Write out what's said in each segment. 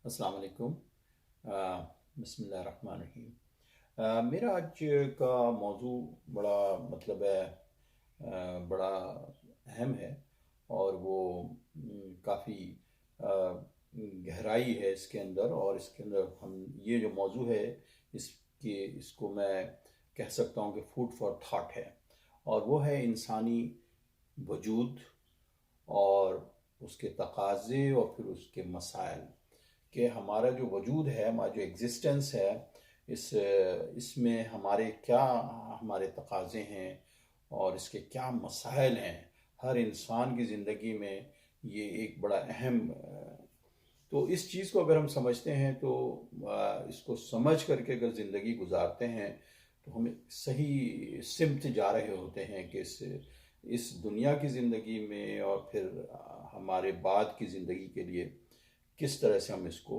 अस्सलाम वालेकुम। बिस्मिल्लाहिर्रहमानिर्रहीम। मेरा आज का मौजू बड़ा मतलब है, बड़ा अहम है और वो काफ़ी गहराई है इसके अंदर। और इसके अंदर हम ये जो मौजू है इसको मैं कह सकता हूँ कि फूड फॉर थॉट है। और वो है इंसानी वजूद और उसके तकाज़े और फिर उसके मसाइल, कि हमारा जो वजूद है, हमारा जो एग्जिस्टेंस है, इसमें हमारे क्या हमारे तकाज़े हैं और इसके क्या मसाइल हैं। हर इंसान की ज़िंदगी में ये एक बड़ा अहम तो इस चीज़ को अगर हम समझते हैं तो इसको समझ करके अगर ज़िंदगी गुजारते हैं तो हम सही सिमत जा रहे होते हैं कि इस दुनिया की ज़िंदगी में और फिर हमारे बाद की ज़िंदगी के लिए किस तरह से हम इसको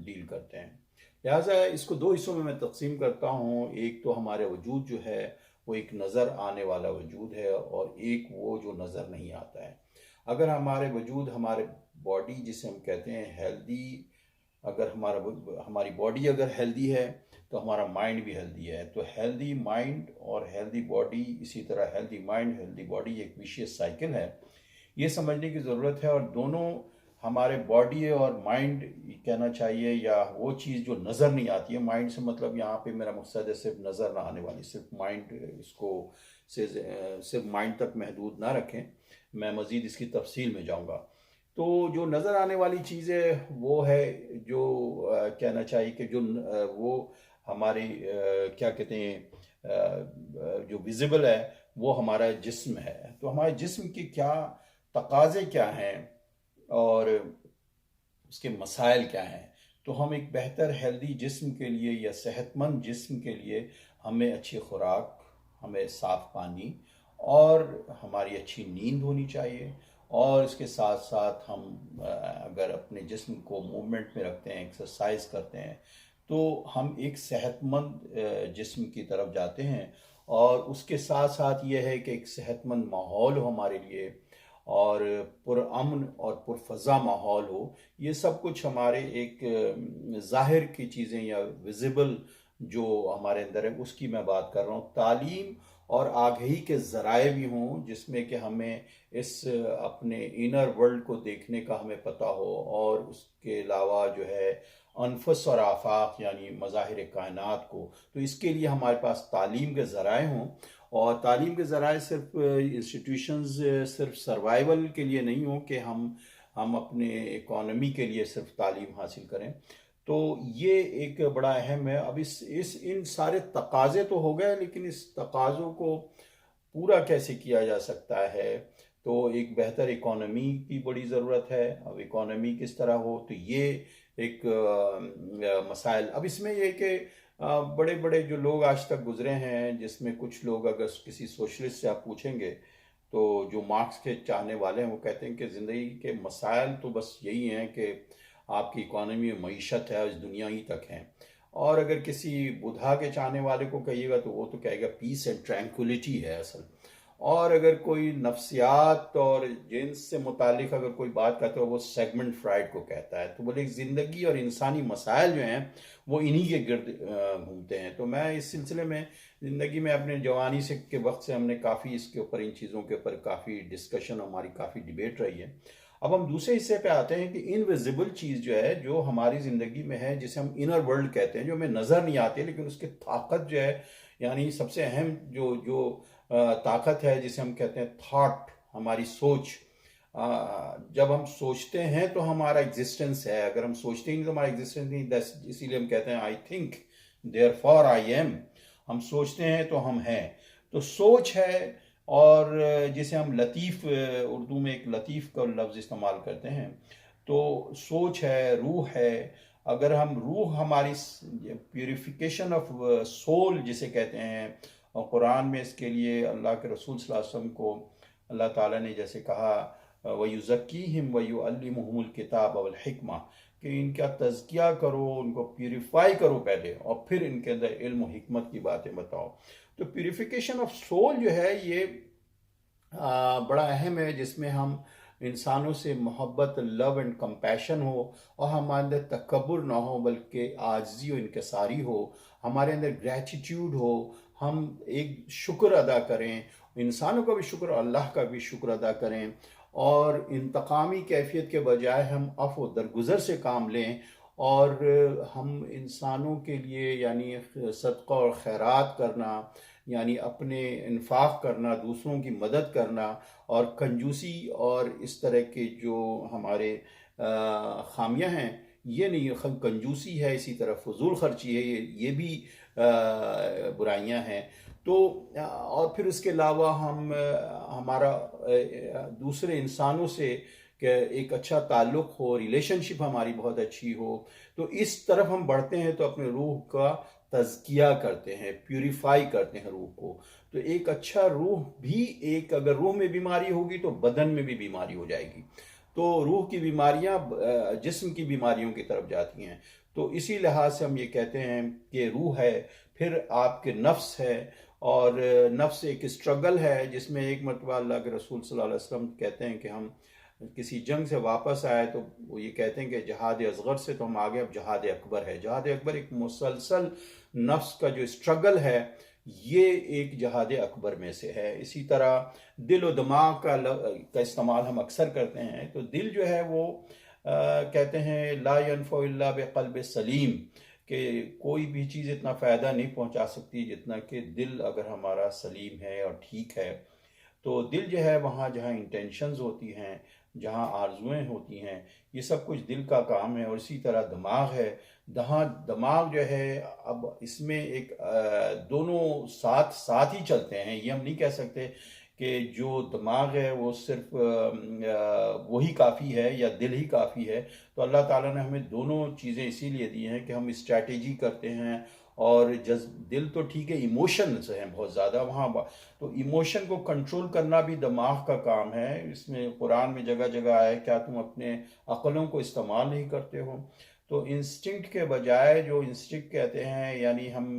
डील करते हैं। लिहाजा इसको दो हिस्सों में मैं तकसीम करता हूँ। एक तो हमारे वजूद जो है वो एक नज़र आने वाला वजूद है और एक वो जो नज़र नहीं आता है। अगर हमारे वजूद, हमारे बॉडी जिसे हम कहते हैं हेल्दी, अगर हमारी बॉडी अगर हेल्दी है तो हमारा माइंड भी हेल्दी है। तो हेल्दी माइंड और हेल्दी बॉडी, इसी तरह हेल्दी माइंड हेल्दी बॉडी एक विशियस साइकिल है, ये समझने की ज़रूरत है। और दोनों हमारे बॉडी और माइंड कहना चाहिए, या वो चीज़ जो नज़र नहीं आती है, माइंड से मतलब यहाँ पे मेरा मकसद है सिर्फ नज़र ना आने वाली, सिर्फ माइंड, इसको सिर्फ माइंड तक महदूद ना रखें, मैं मज़ीद इसकी तफसील में जाऊँगा। तो जो नज़र आने वाली चीज़ है वो है जो कहना चाहिए कि जो वो हमारी क्या कहते हैं, जो विजिबल है वो हमारा जिस्म है। तो हमारे जिस्म के क्या तकाज़े क्या हैं और उसके मसाइल क्या हैं। तो हम एक बेहतर हेल्दी जिस्म के लिए या सेहतमंद जिस्म के लिए हमें अच्छी खुराक, हमें साफ़ पानी और हमारी अच्छी नींद होनी चाहिए। और इसके साथ साथ हम अगर अपने जिस्म को मूवमेंट में रखते हैं, एक्सरसाइज करते हैं, तो हम एक सेहतमंद जिस्म की तरफ जाते हैं। और उसके साथ साथ ये है कि एक सेहतमंद माहौल हो हमारे लिए और पुरअमन और पुरफ़ज़ा माहौल हो। ये सब कुछ हमारे एक ज़ाहिर की चीज़ें या विजिबल जो हमारे अंदर है उसकी मैं बात कर रहा हूँ। तालीम और आगही के ज़राए भी हों जिसमें कि हमें इस अपने इनर वर्ल्ड को देखने का हमें पता हो, और उसके अलावा जो है अनफस और आफाक यानी मज़ाहिर कायनात को, तो इसके लिए हमारे पास तालीम के ज़राए हों। और तालीम के ज़राए सिर्फ इंस्टीट्यूशंस सिर्फ सर्वाइवल के लिए नहीं हो कि हम अपने इकॉनमी के लिए सिर्फ तालीम हासिल करें। तो ये एक बड़ा अहम है। अब इस इन सारे तकाज़े तो हो गए, लेकिन इस तकाज़ों को पूरा कैसे किया जा सकता है। तो एक बेहतर इकॉनमी की बड़ी ज़रूरत है। अब इकॉनमी किस तरह हो, तो ये एक मसाइल। अब इसमें ये कि बड़े बड़े जो लोग आज तक गुजरे हैं, जिसमें कुछ लोग अगर किसी सोशलिस्ट से आप पूछेंगे तो जो मार्क्स के चाहने वाले हैं वो कहते हैं कि ज़िंदगी के मसाइल तो बस यही हैं कि आपकी इकॉनमी में मईशत है, इस दुनिया ही तक है। और अगर किसी बुधा के चाहने वाले को कहिएगा तो वो तो कहेगा पीस एंड ट्रैंक्विलिटी है असल। और अगर कोई नफ्सियात और जिन्स से मुतालिक अगर कोई बात करता है वो सेगमेंट फ्राइड को कहता है। तो बोले ज़िंदगी और इंसानी मसाइल जो हैं वो इन्हीं के गिर्द घूमते हैं। तो मैं इस सिलसिले में ज़िंदगी में अपने जवानी से के वक्त से हमने काफ़ी इसके ऊपर, इन चीज़ों के ऊपर काफ़ी डिस्कशन, हमारी काफ़ी डिबेट रही है। अब हम दूसरे हिस्से पे आते हैं कि इनविजिबल चीज़ जो है, जो हमारी ज़िंदगी में है, जिसे हम इनर वर्ल्ड कहते हैं, जो हमें नज़र नहीं आती लेकिन उसकी ताकत जो है, यानी सबसे अहम जो जो ताकत है जिसे हम कहते हैं थॉट, हमारी सोच। जब हम सोचते हैं तो हमारा एग्जिस्टेंस है, अगर हम सोचते ही नहीं तो हमारा एग्जिस्टेंस नहीं। इसीलिए हम कहते हैं I think therefore I am. हम सोचते हैं तो हम हैं। तो सोच है, और जिसे हम लतीफ़, उर्दू में एक लतीफ़ का लफ्ज़ इस्तेमाल करते हैं। तो सोच है, रूह है। अगर हम रूह, हमारी प्यूरिफिकेशन ऑफ सोल जिसे कहते हैं, और कुरान में इसके लिए अल्लाह के रसूल सल्लल्लाहु अलैहि वसल्लम को अल्लाह ताला ने जैसे कहा वयुज़क्कीहिम वयुअल्लिमुहुमुल किताब वल हिकमा, कि इनका तज़किया करो, उनको प्यूरिफाई करो पहले, और फिर इनके अंदर इल्म और हिकमत की बातें बताओ। तो प्यूरिफिकेशन ऑफ सोल जो है ये बड़ा अहम है, जिसमें हम इंसानों से मोहब्बत, लव एंड कंपैशन हो, और हमारे अंदर तकब्बुर ना हो बल्कि आजिज़ी और इनकिसारी हो, हमारे अंदर ग्रैटिट्यूड हो, हम एक शुक्र अदा करें, इंसानों का भी शुक्र, अल्लाह का भी शुक्र अदा करें, और इंतकामी कैफियत के बजाय हम अफ़्व दरगुज़र से काम लें, और हम इंसानों के लिए यानी सदका और खैरात करना, यानी अपने इन्फाक करना, दूसरों की मदद करना, और कंजूसी और इस तरह के जो हमारे खामियां हैं, ये नहीं, कंजूसी है, इसी तरह फजूल खर्ची है, ये भी बुराइयां हैं। तो और फिर उसके अलावा हम हमारा दूसरे इंसानों से कि एक अच्छा ताल्लुक़ हो, रिलेशनशिप हमारी बहुत अच्छी हो, तो इस तरफ हम बढ़ते हैं तो अपने रूह का तज़किया करते हैं, प्यूरिफाई करते हैं रूह को। तो एक अच्छा रूह भी, एक अगर रूह में बीमारी होगी तो बदन में भी बीमारी हो जाएगी। तो रूह की बीमारियां जिस्म की बीमारियों की तरफ जाती हैं। तो इसी लिहाज से हम ये कहते हैं कि रूह है, फिर आपके नफ्स है, और नफ्स एक स्ट्रगल है जिसमें एक मरतबा अल्लाह के रसूल सल्लल्लाहु अलैहि वसल्लम कहते हैं कि हम किसी जंग से वापस आए तो वो ये कहते हैं कि जहाद असगर से तो हम आगे, अब जहाद अकबर है। जहाद अकबर एक मुसलसल नफ्स का जो स्ट्रगल है, ये एक जहाद अकबर में से है। इसी तरह दिल और दिमाग का इस्तेमाल हम अक्सर करते हैं। तो दिल जो है वो कहते हैं ला यनफ़उ इल्ला बिक़ल्ब सलीम, कि कोई भी चीज़ इतना फ़ायदा नहीं पहुंचा सकती जितना कि दिल अगर हमारा सलीम है और ठीक है। तो दिल जो है वहाँ जहाँ इंटेंशंस होती हैं, जहाँ आरजुएं होती हैं, ये सब कुछ दिल का काम है। और इसी तरह दिमाग है, दिमाग जो है, अब इसमें एक दोनों साथ साथ ही चलते हैं। ये हम नहीं कह सकते कि जो दिमाग है वो सिर्फ वही काफ़ी है या दिल ही काफ़ी है। तो अल्लाह ताला ने हमें दोनों चीज़ें इसीलिए दी हैं कि हम स्ट्रैटेजी करते हैं। और दिल तो ठीक है, इमोशंस हैं बहुत ज़्यादा वहाँ, तो इमोशन को कंट्रोल करना भी दिमाग का काम है। इसमें कुरान में जगह जगह है, क्या तुम अपने अक्लों को इस्तेमाल नहीं करते हो? तो इंस्टिंक्ट के बजाय, जो इंस्टिंक्ट कहते हैं, यानी हम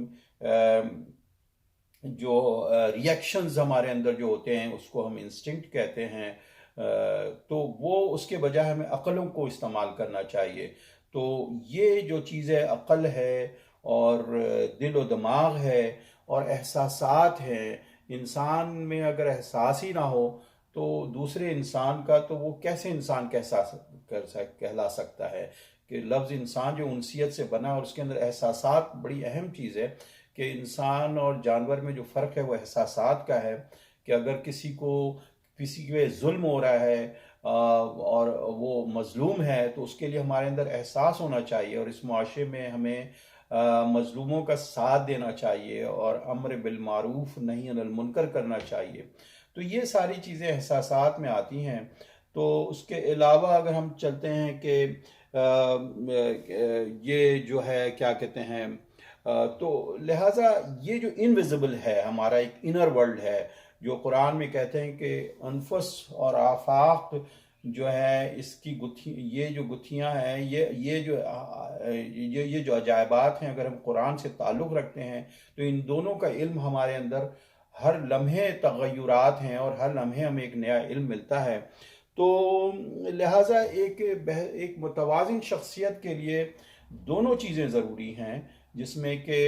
जो रिएक्शंस हमारे अंदर जो होते हैं उसको हम इंस्टिंक्ट कहते हैं। तो वो उसके बजाय हमें अक्लों को इस्तेमाल करना चाहिए। तो ये जो चीज़ है, अक्ल है और दिल और दिमाग है और एहसासात हैं। इंसान में अगर एहसास ही ना हो तो दूसरे इंसान का, तो वो कैसे इंसान कहला सकता है? कि लफ्ज़ इंसान जो उनसियत से बना और उसके अंदर एहसासात बड़ी अहम चीज़ है। कि इंसान और जानवर में जो फ़र्क है वो एहसासात का है। कि अगर किसी पे जुल्म हो रहा है और वो मज़लूम है, तो उसके लिए हमारे अंदर एहसास होना चाहिए, और इस मुआशरे में हमें मज़लूमों का साथ देना चाहिए और अम्र बिल मारूफ नही अनिल मुनकर करना चाहिए। तो ये सारी चीज़ें एहसासात में आती हैं। तो उसके अलावा अगर हम चलते हैं कि ये जो है क्या कहते हैं, तो लिहाजा ये जो इनविजिबल है, हमारा एक इनर वर्ल्ड है, जो कुरान में कहते हैं कि अनफस और आफाक जो है, इसकी ये जो गुत्थियाँ हैं, ये जो अजायबात हैं, अगर हम कुरान से ताल्लुक़ रखते हैं तो इन दोनों का इल्म हमारे अंदर हर लम्हे तगय्युरात हैं और हर लम्हे हमें एक नया इल्म मिलता है। तो लिहाजा एक मुतवाज़िन शख्सियत के लिए दोनों चीज़ें ज़रूरी हैं, जिसमें कि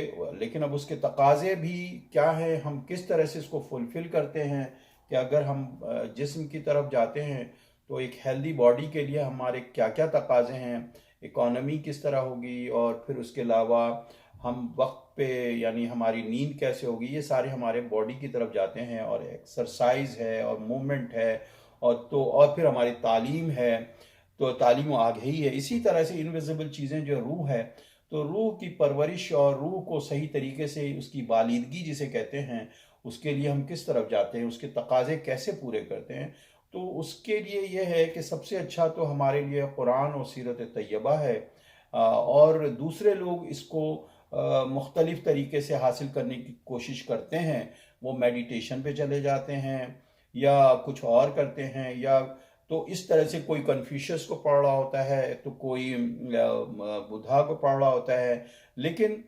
लेकिन अब उसके तकाज़े भी क्या हैं, हम किस तरह से इसको फुलफ़िल करते हैं। कि अगर हम जिस्म की तरफ जाते हैं तो एक हेल्दी बॉडी के लिए हमारे क्या क्या तकाज़े हैं, इकॉनमी किस तरह होगी, और फिर उसके अलावा हम वक्त पे यानी हमारी नींद कैसे होगी, ये सारे हमारे बॉडी की तरफ जाते हैं। और एक्सरसाइज है और मूवमेंट है, और फिर हमारी तालीम है, तो तालीम आगे ही है। इसी तरह से इनविजिबल चीज़ें जो रूह है, तो रूह की परवरिश और रूह को सही तरीके से उसकी बालिदगी जिसे कहते हैं, उसके लिए हम किस तरफ जाते हैं, उसके तकाज़े कैसे पूरे करते हैं। तो उसके लिए यह है कि सबसे अच्छा तो हमारे लिए कुरान और सीरत तैयबा है। और दूसरे लोग इसको मुख्तलिफ तरीके से हासिल करने की कोशिश करते हैं। वो मेडिटेशन पे चले जाते हैं या कुछ और करते हैं, या तो इस तरह से कोई कन्फ्यूशियस को पढ़ रहा होता है, तो कोई बुद्धा को पढ़ रहा होता है। लेकिन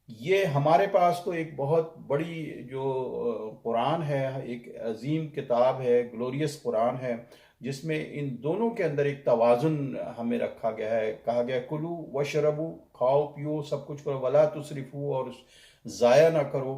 ये हमारे पास तो एक बहुत बड़ी जो कुरान है, एक अजीम किताब है, ग्लोरियस कुरान है, जिसमें इन दोनों के अंदर एक तवाज़ुन हमें रखा गया है। कहा गया कुलू वशरबू, खाओ पियो सब कुछ करो, वला तुसरिफू, और ज़ाया ना करो।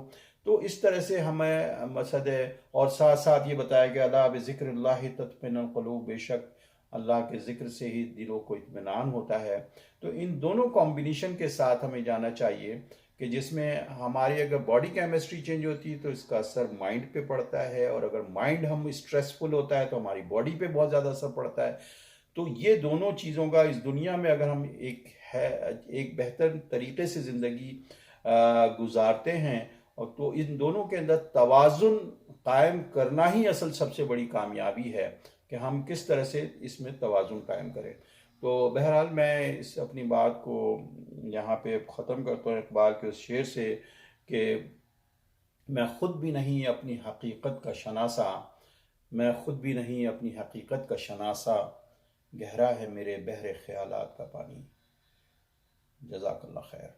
तो इस तरह से हमें मकसद है। और साथ साथ ये बताया गया अला बिज़िक्रिल्लाहि तत्मइनुल क़ुलूब, बेशक अल्लाह के ज़िक्र से ही दिलों को इत्मीनान होता है। तो इन दोनों कॉम्बिनेशन के साथ हमें जाना चाहिए कि जिसमें हमारी अगर बॉडी केमिस्ट्री चेंज होती है तो इसका असर माइंड पे पड़ता है, और अगर माइंड हम स्ट्रेसफुल होता है तो हमारी बॉडी पे बहुत ज़्यादा असर पड़ता है। तो ये दोनों चीज़ों का इस दुनिया में अगर हम एक बेहतर तरीके से ज़िंदगी गुजारते हैं, और तो इन दोनों के अंदर तवाज़ुन कायम करना ही असल सबसे बड़ी कामयाबी है कि हम किस तरह से इसमें तवाज़ुन कायम करें। तो बहरहाल मैं इस अपनी बात को यहाँ पे ख़त्म करता हूँ इकबाल के उस शेर से कि मैं ख़ुद भी नहीं अपनी हकीकत का शनासा, मैं ख़ुद भी नहीं अपनी हकीकत का शनासा, गहरा है मेरे बहरे ख्यालात का पानी। जज़ाकल्लाह खैर।